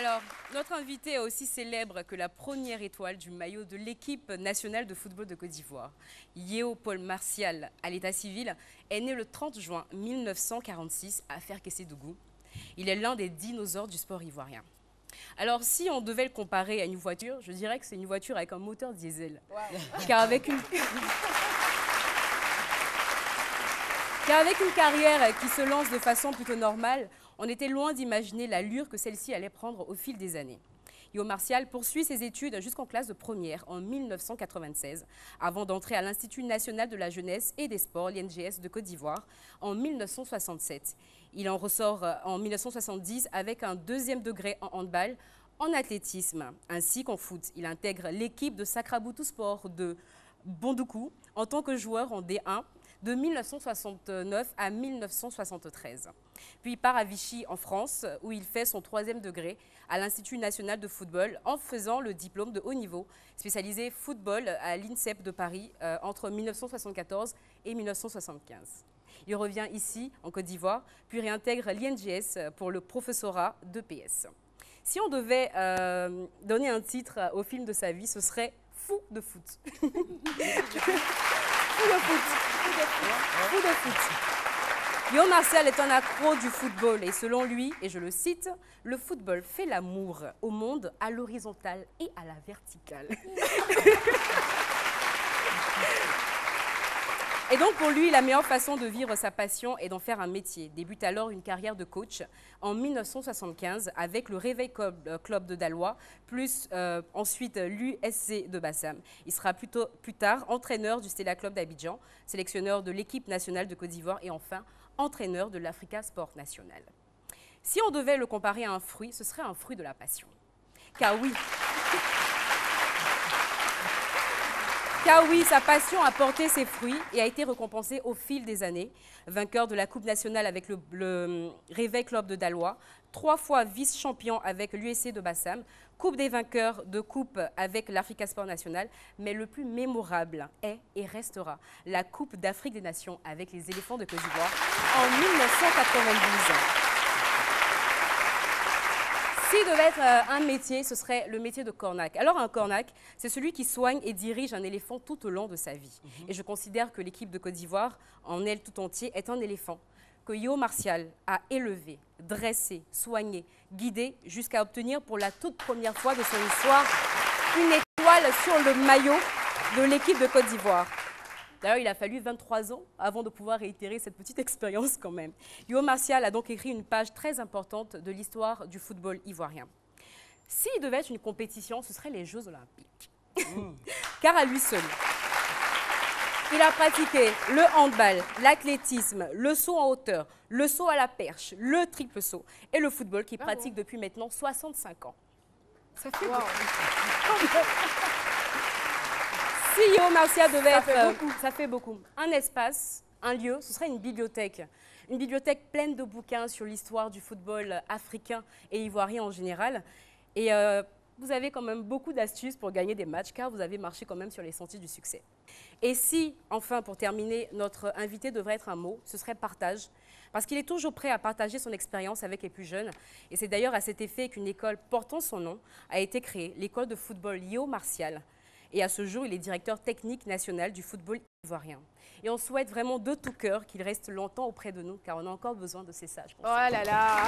Alors, notre invité est aussi célèbre que la première étoile du maillot de l'équipe nationale de football de Côte d'Ivoire. Yeo Paul Martial, à l'état civil, est né le 30 juin 1946 à Ferkessédougou. Il est l'un des dinosaures du sport ivoirien. Alors, si on devait le comparer à une voiture, je dirais que c'est une voiture avec un moteur diesel. Wow. Car avec une carrière qui se lance de façon plutôt normale, on était loin d'imaginer l'allure que celle-ci allait prendre au fil des années. Yeo Martial poursuit ses études jusqu'en classe de première en 1996, avant d'entrer à l'Institut national de la jeunesse et des sports, l'INGS de Côte d'Ivoire, en 1967. Il en ressort en 1970 avec un deuxième degré en handball, en athlétisme, ainsi qu'en foot. Il intègre l'équipe de Sakraboutou Sport de Bondoukou en tant que joueur en D1, de 1969 à 1973. Puis il part à Vichy en France où il fait son troisième degré à l'Institut national de football en faisant le diplôme de haut niveau spécialisé football à l'INSEP de Paris entre 1974 et 1975. Il revient ici en Côte d'Ivoire puis réintègre l'INGS pour le professorat de PS. Si on devait donner un titre au film de sa vie, ce serait Fou de foot. Fou de foot. Fou de foot. Yeo Martial est un accro du football et selon lui, et je le cite, « Le football fait l'amour au monde à l'horizontale et à la verticale. » Et donc pour lui, la meilleure façon de vivre sa passion est d'en faire un métier. Débute alors une carrière de coach en 1975 avec le Réveil Club de Daloa, plus ensuite l'USC de Bassam. Il sera plus tard entraîneur du Stella Club d'Abidjan, sélectionneur de l'équipe nationale de Côte d'Ivoire et enfin entraîneur de l'Africa Sport National. Si on devait le comparer à un fruit, ce serait un fruit de la passion. Car oui, sa passion a porté ses fruits et a été récompensée au fil des années. Vainqueur de la Coupe nationale avec le Réveil Club de Daloa, 3 fois vice-champion avec l'USC de Bassam, Coupe des vainqueurs de Coupe avec l'Africa Sport National, mais le plus mémorable est et restera la Coupe d'Afrique des Nations avec les éléphants de Côte d'Ivoire en 1992. S'il devait être un métier, ce serait le métier de cornac. Alors un cornac, c'est celui qui soigne et dirige un éléphant tout au long de sa vie. Et je considère que l'équipe de Côte d'Ivoire, en elle tout entier, est un éléphant que Yeo Martial a élevé, dressé, soigné, guidé, jusqu'à obtenir pour la toute première fois de son histoire une étoile sur le maillot de l'équipe de Côte d'Ivoire. D'ailleurs, il a fallu 23 ans avant de pouvoir réitérer cette petite expérience quand même. Yeo Martial a donc écrit une page très importante de l'histoire du football ivoirien. S'il devait être une compétition, ce serait les Jeux Olympiques. Car à lui seul, il a pratiqué le handball, l'athlétisme, le saut en hauteur, le saut à la perche, le triple saut et le football qu'il pratique depuis maintenant 65 ans. Ça fait Si Yeo Martial devait être, ça fait beaucoup, un espace, un lieu, ce serait une bibliothèque. Une bibliothèque pleine de bouquins sur l'histoire du football africain et ivoirien en général. Et vous avez quand même beaucoup d'astuces pour gagner des matchs, car vous avez marché quand même sur les sentiers du succès. Et si, enfin, pour terminer, notre invité devrait être un mot, ce serait partage. Parce qu'il est toujours prêt à partager son expérience avec les plus jeunes. Et c'est d'ailleurs à cet effet qu'une école portant son nom a été créée, l'école de football Yeo Martial. Et à ce jour, il est directeur technique national du football ivoirien. Et on souhaite vraiment de tout cœur qu'il reste longtemps auprès de nous, car on a encore besoin de ces sages. Oh là là.